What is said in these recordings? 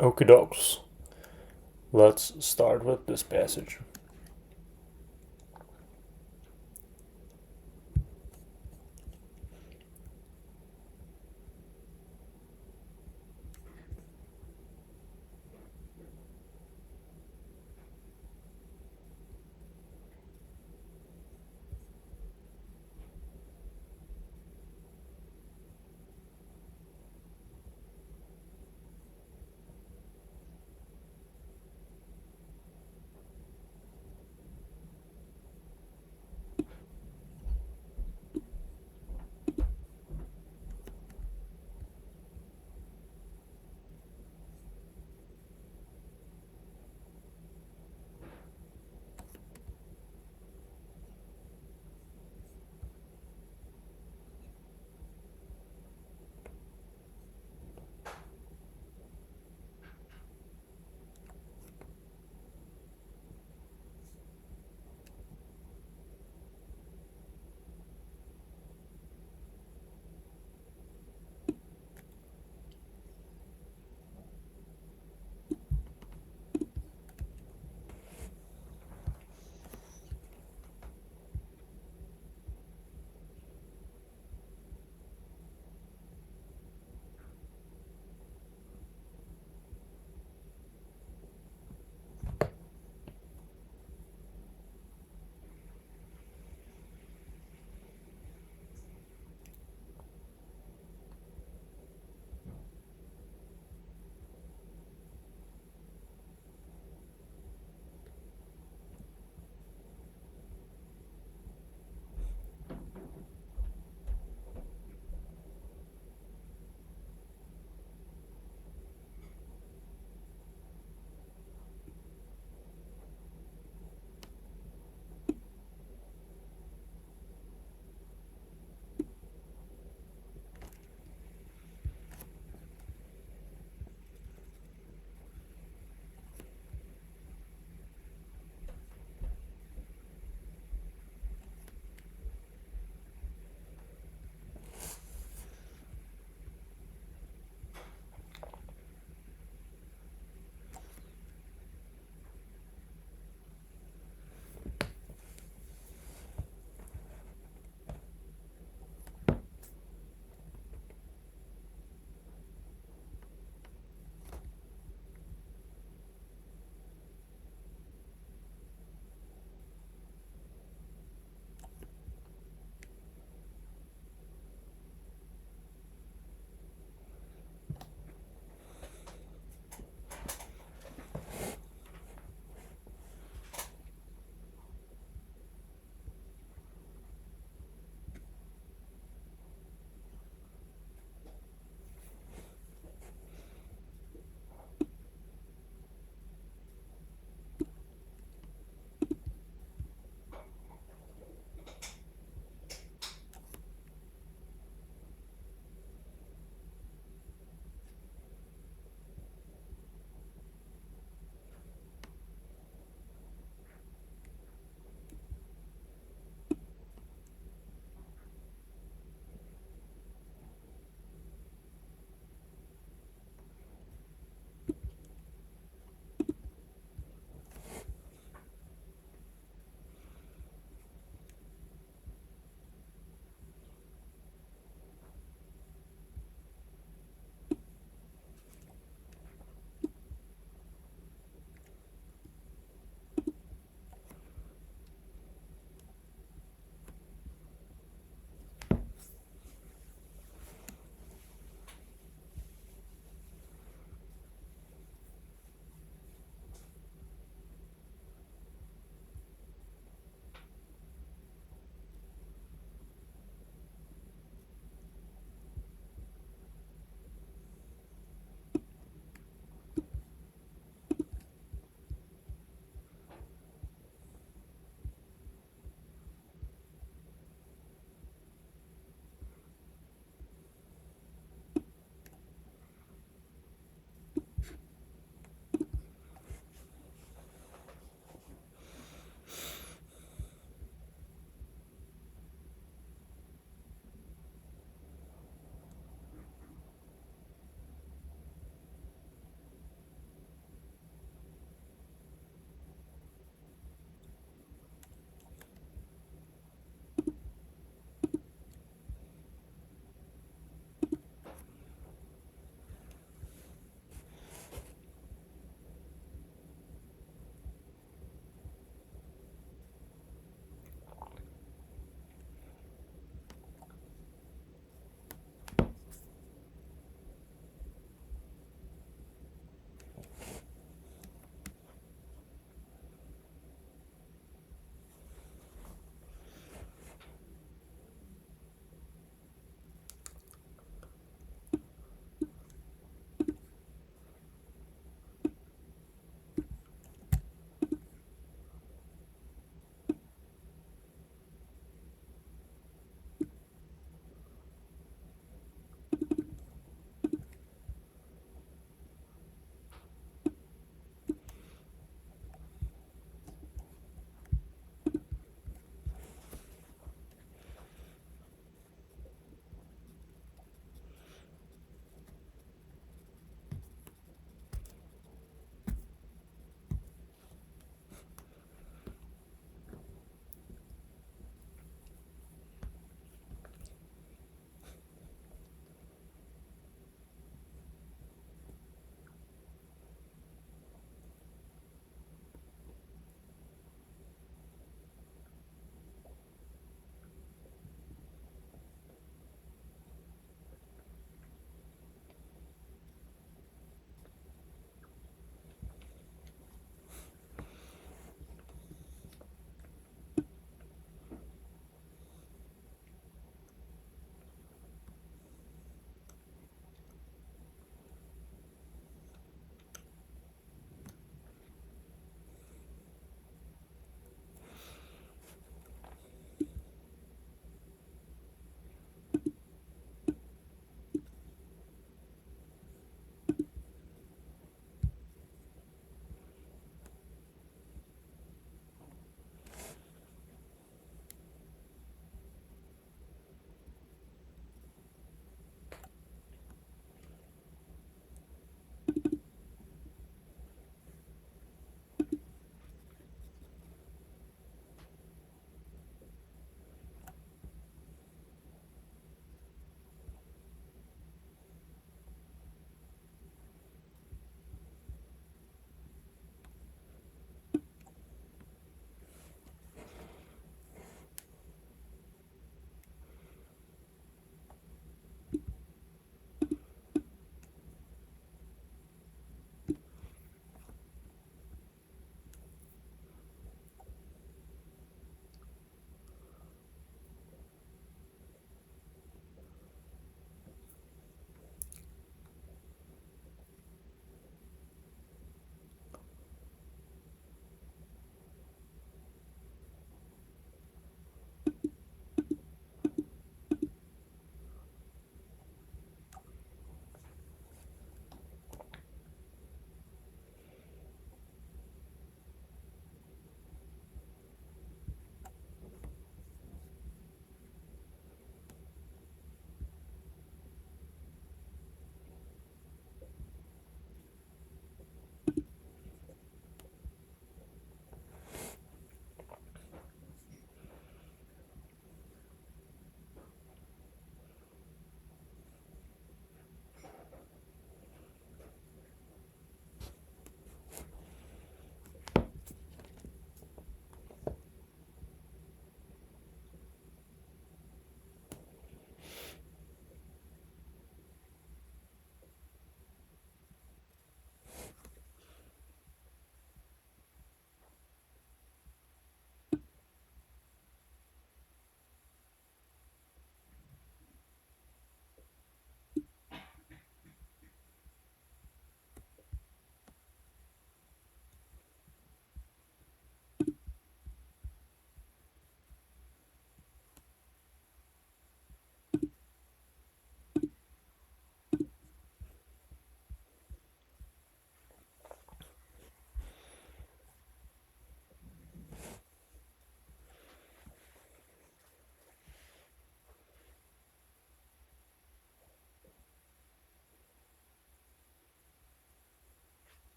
Okie dokes. Let's start with this passage.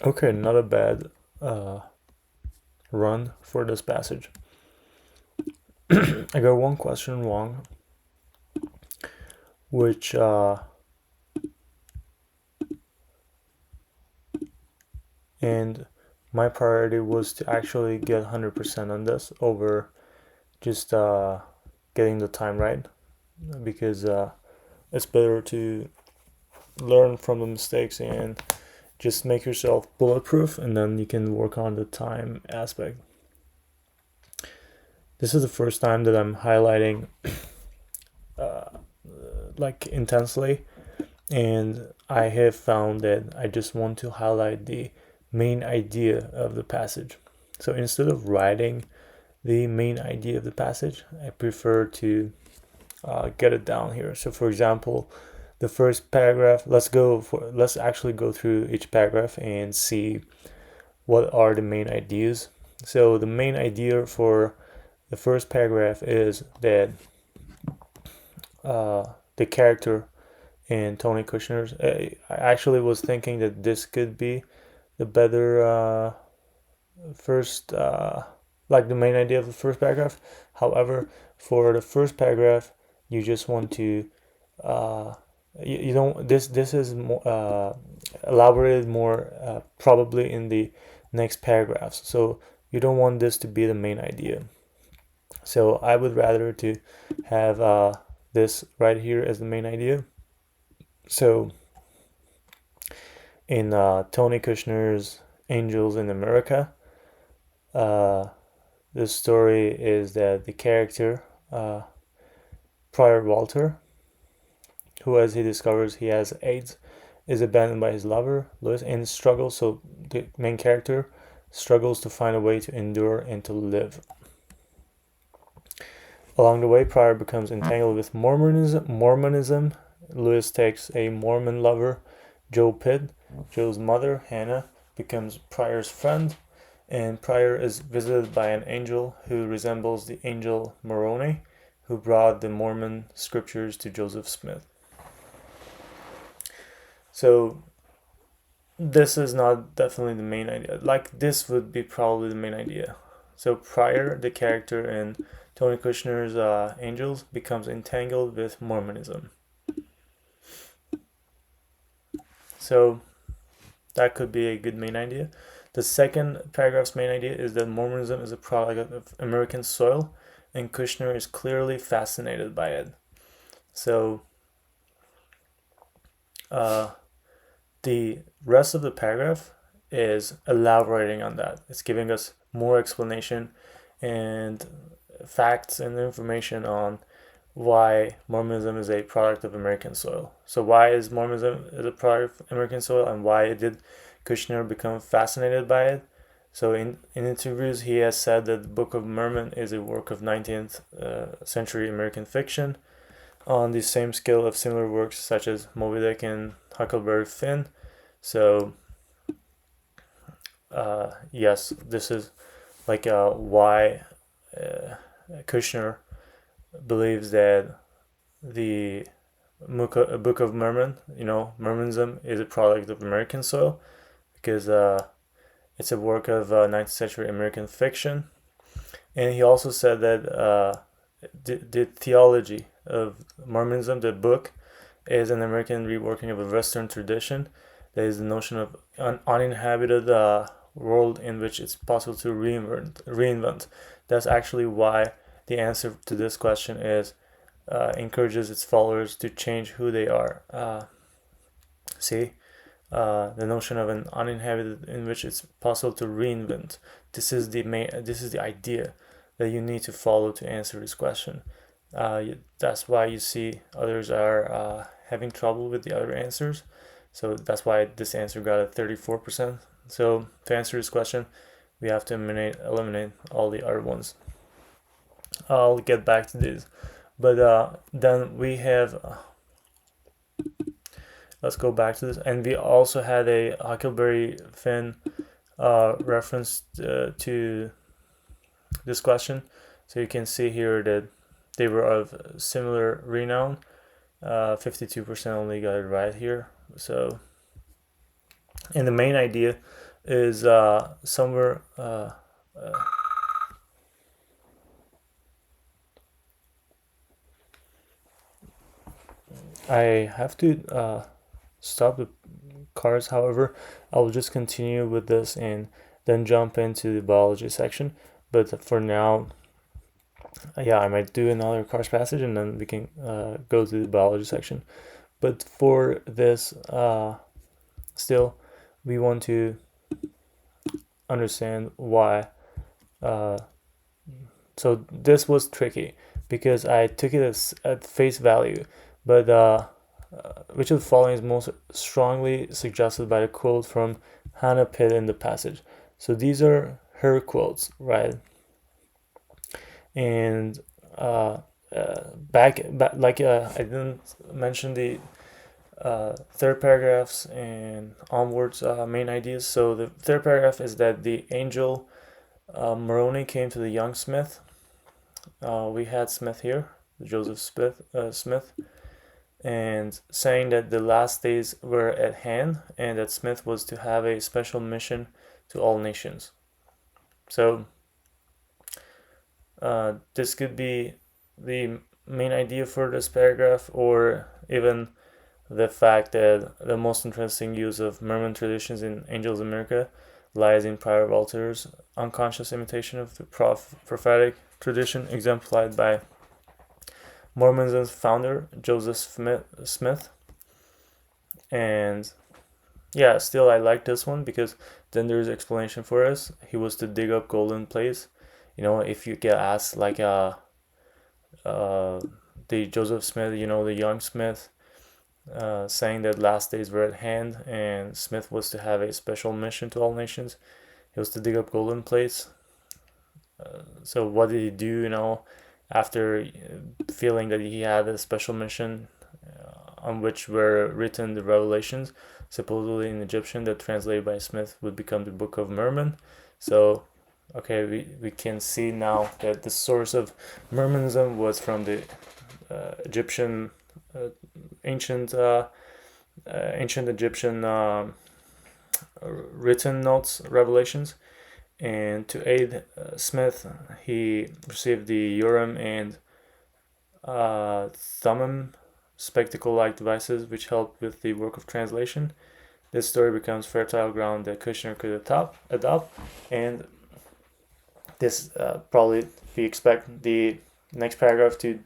Okay, not a bad run for this passage. I got one question wrong, which and my priority was to actually get 100% on this over just getting the time right, because it's better to learn from the mistakes and just make yourself bulletproof, and then you can work on the time aspect. This is the first time that I'm highlighting like intensely, and I have found that I just want to highlight the main idea of the passage. So instead of writing the main idea of the passage, I prefer to get it down here. So for example, the first paragraph, let's actually go through each paragraph and see what are the main ideas. So the main idea for the first paragraph is that the character in Tony Kushner's, I actually was thinking that this could be the better first, like the main idea of the first paragraph. However, for the first paragraph, you just want to you don't, this is more elaborated more probably in the next paragraphs, so you don't want this to be the main idea. So I would rather to have this right here as the main idea. So in Tony Kushner's Angels in America, the story is that the character Prior Walter, who, as he discovers he has AIDS, is abandoned by his lover Louis and struggles. So the main character struggles to find a way to endure and to live. Along the way, Prior becomes entangled with Mormonism. Louis takes a Mormon lover, Joe Pitt. Joe's mother, Hannah, becomes Prior's friend, and Prior is visited by an angel who resembles the angel Moroni, who brought the Mormon scriptures to Joseph Smith. So this is not definitely the main idea. Like, this would be probably the main idea. So Prior, the character in Tony Kushner's Angels, becomes entangled with Mormonism. So that could be a good main idea. The second paragraph's main idea is that Mormonism is a product of American soil, and Kushner is clearly fascinated by it. So the rest of the paragraph is elaborating on that. It's giving us more explanation and facts and information on why Mormonism is a product of American soil. So why is Mormonism a product of American soil, and why did Kushner become fascinated by it? So in interviews, he has said that the Book of Mormon is a work of 19th century American fiction on the same scale of similar works such as Moby Dick and Huckleberry Finn. So yes, this is like why Kushner believes that the Book of Mormon, Mormonism is a product of American soil, because it's a work of 19th century American fiction. And he also said that the theology of Mormonism, the book, is an American reworking of a Western tradition. That is the notion of an uninhabited world in which it's possible to reinvent. That's actually why the answer to this question is encourages its followers to change who they are. See, the notion of an uninhabited in which it's possible to reinvent. This is the idea that you need to follow to answer this question. That's why you see others are having trouble with the other answers. So that's why this answer got a 34%. So to answer this question, we have to eliminate all the other ones. I'll get back to this. But then we have, let's go back to this. And we also had a Huckleberry Finn reference to this question. So you can see here that they were of similar renown. 52% only got it right here. So, and the main idea is somewhere. I have to stop the cars. However, I will just continue with this and then jump into the biology section. But for now, yeah, I might do another cars passage and then we can go to the biology section. But for this, still, we want to understand why. Uh, so this was tricky because I took it as at face value, but which of the following is most strongly suggested by the quote from Hannah Pitt in the passage? So these are her quotes, right? And back like I didn't mention the third paragraphs and onwards main ideas. So the third paragraph is that the angel Moroni came to the young Smith. We had Smith here, Joseph Smith, and saying that the last days were at hand and that Smith was to have a special mission to all nations. So this could be the main idea for this paragraph, or even the fact that the most interesting use of Mormon traditions in Angels America lies in Prior Walter's unconscious imitation of the prophetic tradition exemplified by Mormonism's founder, Joseph Smith. And yeah, still I like this one because then there's explanation for us. He was to dig up golden plates. You know, if you get asked like uh the Joseph Smith, you know, the young Smith, saying that last days were at hand and Smith was to have a special mission to all nations. He was to dig up golden plates. So what did he do, you know, after feeling that he had a special mission on which were written the revelations, supposedly in Egyptian, that translated by Smith would become the Book of Mormon. So, okay, we can see now that the source of Mormonism was from the Egyptian, uh, ancient, ancient Egyptian written notes, revelations. And to aid Smith, he received the Urim and Thummim spectacle-like devices which helped with the work of translation. This story becomes fertile ground that Kushner could adopt, and this probably we expect the next paragraph to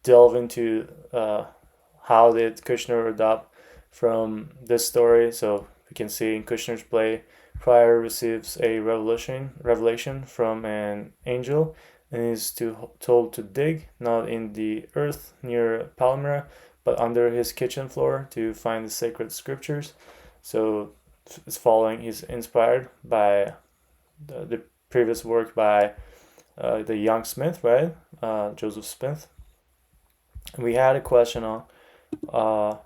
delve into how did Kushner adopt from this story. So we can see in Kushner's play, Prior receives a revelation from an angel and is told to dig not in the earth near Palmyra, but under his kitchen floor to find the sacred scriptures. So it's following. He's inspired by the previous work by the young Smith, right? Joseph Smith. We had a question on uh,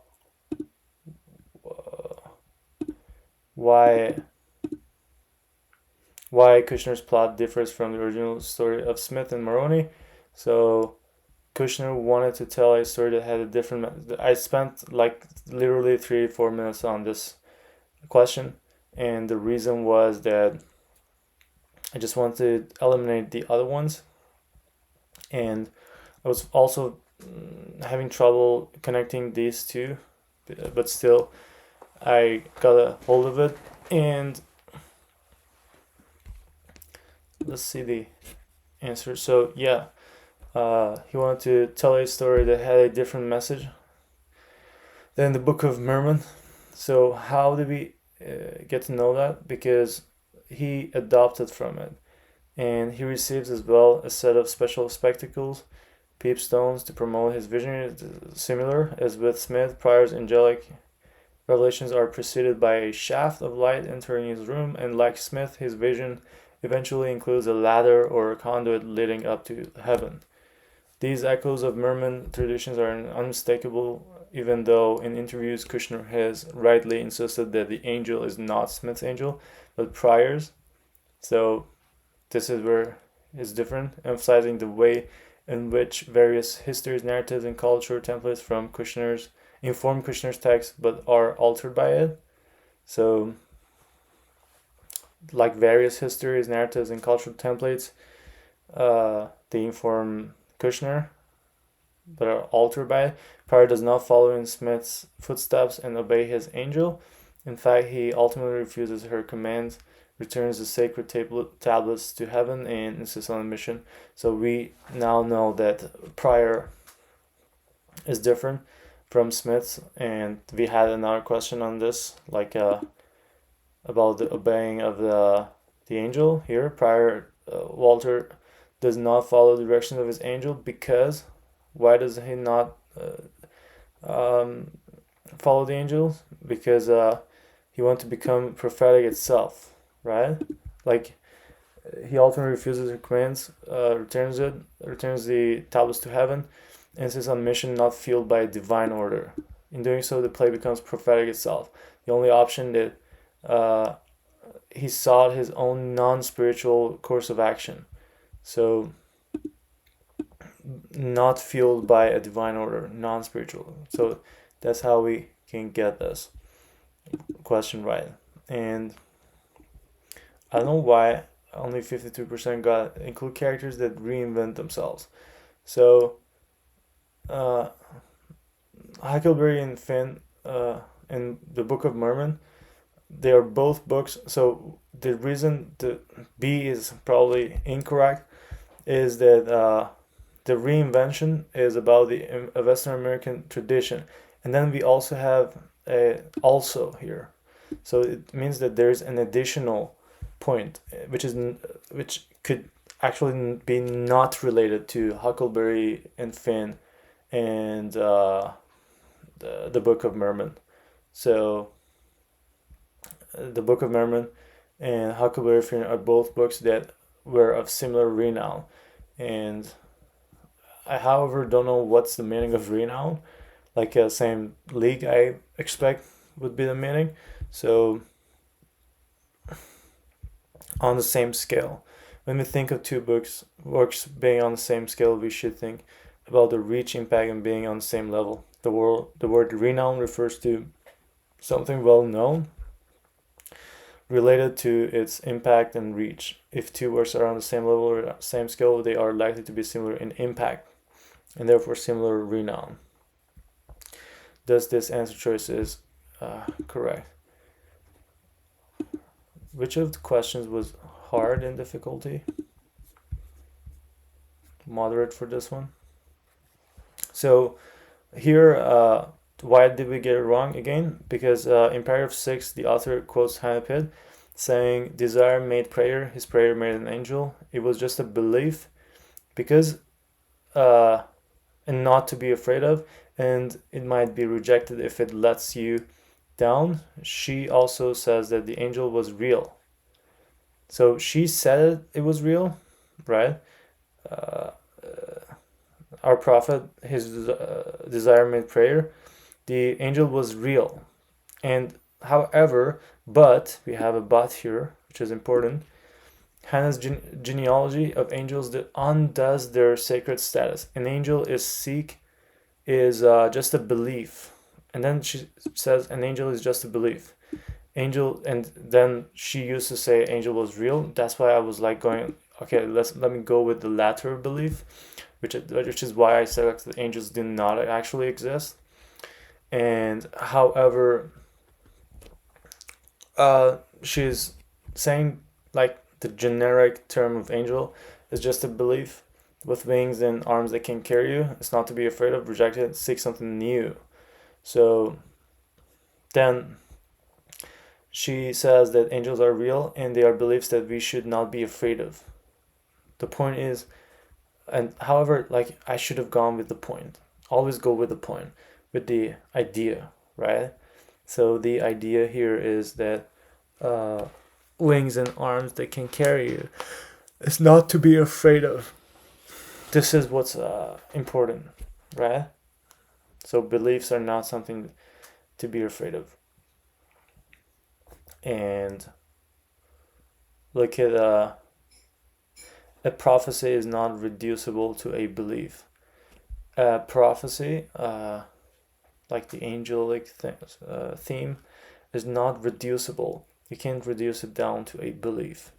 why Kushner's plot differs from the original story of Smith and Moroni. So Kushner wanted to tell a story that had a different. I spent like literally 3 4 minutes on this question, and the reason was that I just wanted to eliminate the other ones, and I was also having trouble connecting these two, but still I got a hold of it. And let's see the answer. So yeah, he wanted to tell a story that had a different message than the Book of Mormon. So how did we get to know that? Because he adopted from it, and he receives as well a set of special spectacles, peepstones to promote his vision. Similar as with Smith, Prior's angelic revelations are preceded by a shaft of light entering his room, and like Smith, his vision eventually includes a ladder or a conduit leading up to heaven. These echoes of Mormon traditions are unmistakable, even though in interviews Kushner has rightly insisted that the angel is not Smith's angel, but Prior's. So this is where it's different, emphasizing the way in which various histories, narratives, and cultural templates from Kushner's inform Kushner's text but are altered by it. So like various histories, narratives, and cultural templates, they inform Kushner, but are altered by it. Pryor does not follow in Smith's footsteps and obey his angel. In fact, he ultimately refuses her commands, returns the sacred tablets to heaven, and insists on a mission. So we now know that Pryor is different from Smith's, and we had another question on this, like about the obeying of the angel here. Pryor, Walter does not follow the directions of his angel because why does he not follow the angels? Because he wants to become prophetic itself, right? Like he ultimately refuses her commands, returns the tablets to heaven, and insists on mission not fueled by a divine order. In doing so, the play becomes prophetic itself. The only option that he sought his own non-spiritual course of action. So not fueled by a divine order, non-spiritual. So that's how we can get this question right. And I don't know why only 52% got include characters that reinvent themselves. So Huckleberry and Finn in the Book of Mormon, they are both books. So the reason the B is probably incorrect is that the reinvention is about the Western American tradition, and then we also have a also here, so it means that there's an additional point, which could actually be not related to Huckleberry and Finn and the Book of Mormon. So the Book of Mormon and Huckleberry Finn are both books that were of similar renown, and I, however, don't know what's the meaning of renown. Like same league, I expect would be the meaning. So on the same scale, when we think of two works being on the same scale, we should think about the reach, impact, and being on the same level. The word renown refers to something well known, related to its impact and reach. If two works are on the same level or same scale, they are likely to be similar in impact and therefore similar renown. Thus, this answer choice is correct. Which of the questions was hard in difficulty? Moderate for this one. So here, why did we get it wrong again? Because in paragraph 6, the author quotes Hannah Pitt saying, "Desire made prayer, his prayer made an angel. It was just a belief because and not to be afraid of, and it might be rejected if it lets you down." She also says that the angel was real. So she said it was real, right? Our prophet, his desire made prayer, the angel was real. And however, but, we have a but here, which is important, Hannah's genealogy of angels that undoes their sacred status. An angel is just a belief. And then she says an angel is just a belief. Angel, and then she used to say angel was real. That's why I was like going, okay, let me go with the latter belief, which is why I selected angels do not actually exist. And however, she's saying like the generic term of angel is just a belief with wings and arms that can carry you. It's not to be afraid of, reject it, seek something new. So then she says that angels are real and they are beliefs that we should not be afraid of. The point is, and however, like I should have gone with the point. Always go with the point, with the idea, right? So the idea here is that wings and arms that can carry you. It's not to be afraid of. This is what's important, right? So beliefs are not something to be afraid of. And look at a prophecy is not reducible to a belief. A prophecy, like the angelic theme, is not reducible. You can't reduce it down to a belief.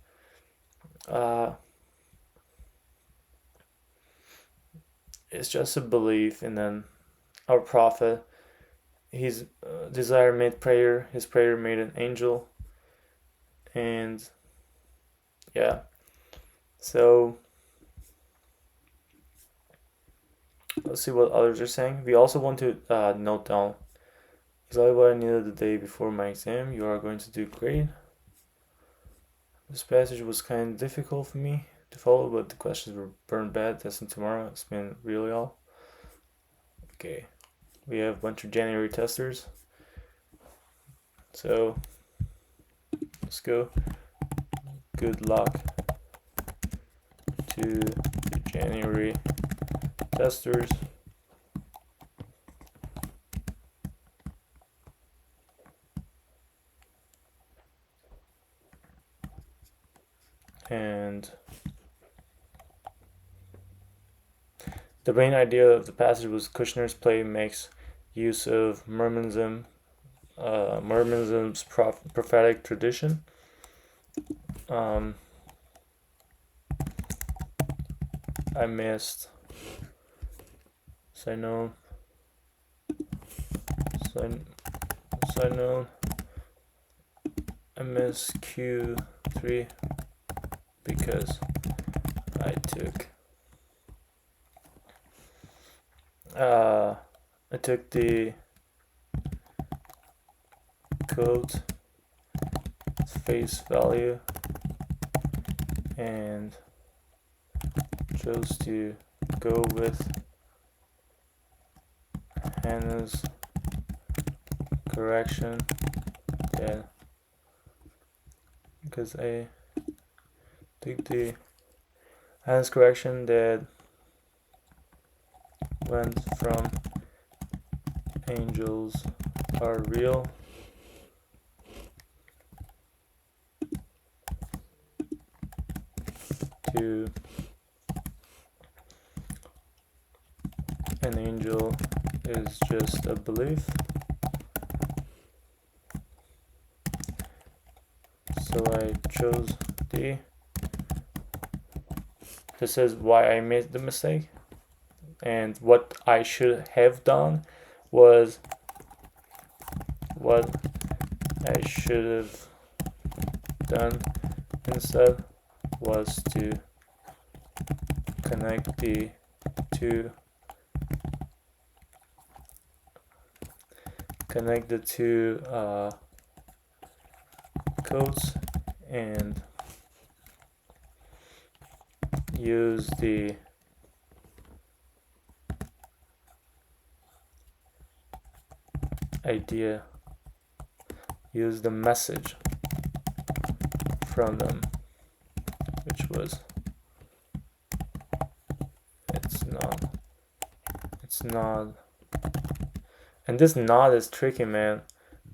It's just a belief, and then our prophet, his desire made prayer, his prayer made an angel, and yeah. So let's see what others are saying. We also want to note down exactly what I needed the day before my exam. You are going to do great. This passage was kind of difficult for me to follow, but the questions were burned bad. Testing tomorrow. It's been really all. Okay. We have a bunch of January testers. So let's go. Good luck to the January testers. And the main idea of the passage was Kushner's play makes use of Mormonism's prophetic tradition. I missed side note. I missed Q3 because I took the quote face value and chose to go with Hannah's correction. Yeah, because I took the Hannah's correction that went from angels are real to an angel is just a belief. So I chose D. This is why I made the mistake. And what I should have done was what I should have done instead was to connect the two codes and use the idea, use the message from them, which was it's not, and this not is tricky, man.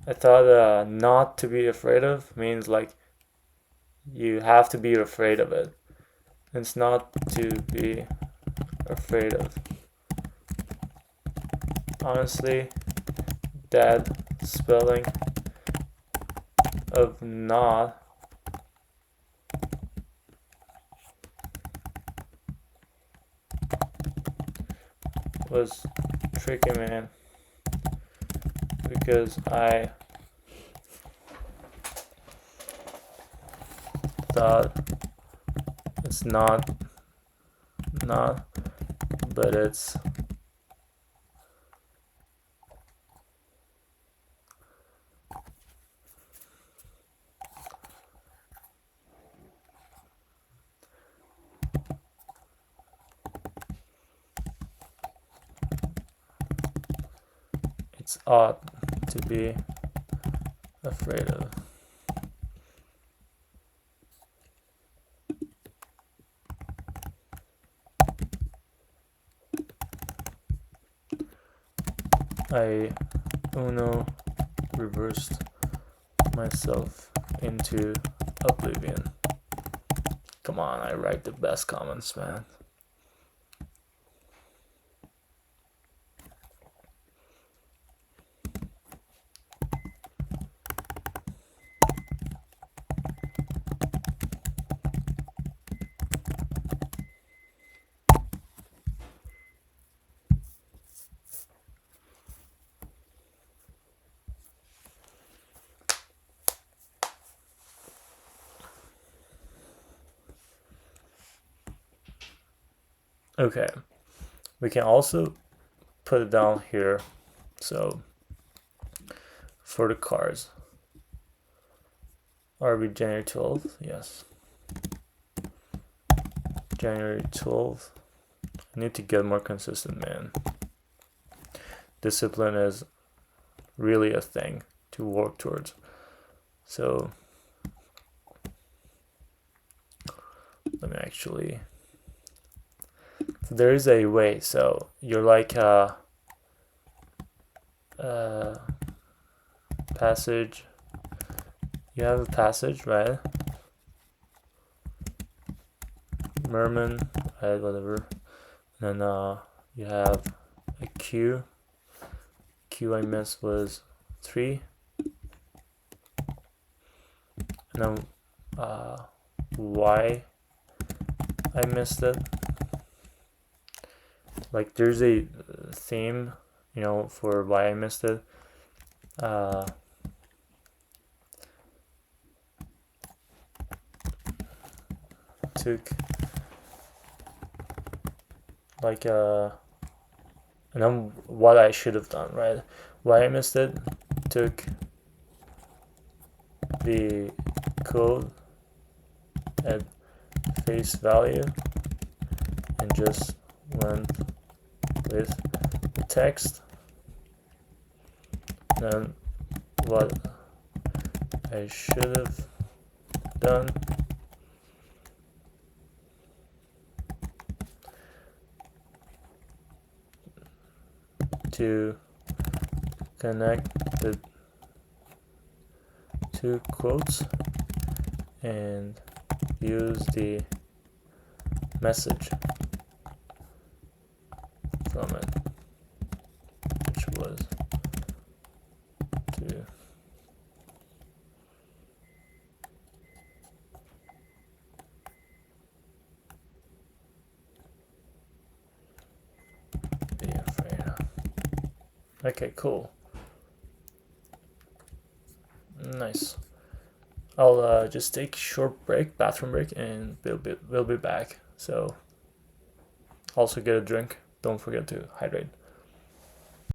I thought not to be afraid of means like you have to be afraid of it. It's not to be afraid of. Honestly, that spelling of not was tricky, man, because I thought it's not, but it's ought to be afraid of. I Uno reversed myself into oblivion. Come on, I write the best comments, man. Okay, we can also put it down here. So for the cars, are we January 12th? Yes. January 12th. I need to get more consistent, man. Discipline is really a thing to work towards. So let me actually, there is a way. So you're like a passage. You have a passage, right? Merman, right? Whatever. And then you have a Q. Q I missed was 3. And then Y I missed it. Like there's a theme, you know, for why I missed it. Took like and then what I should have done, right? Why I missed it, took the code at face value and just went with the text. Then what I should have done, to connect the 2 quotes and use the message from it, which was to be afraid of. Okay, cool. Nice. I'll just take a short break, bathroom break, and we'll be back. So also get a drink. Don't forget to hydrate.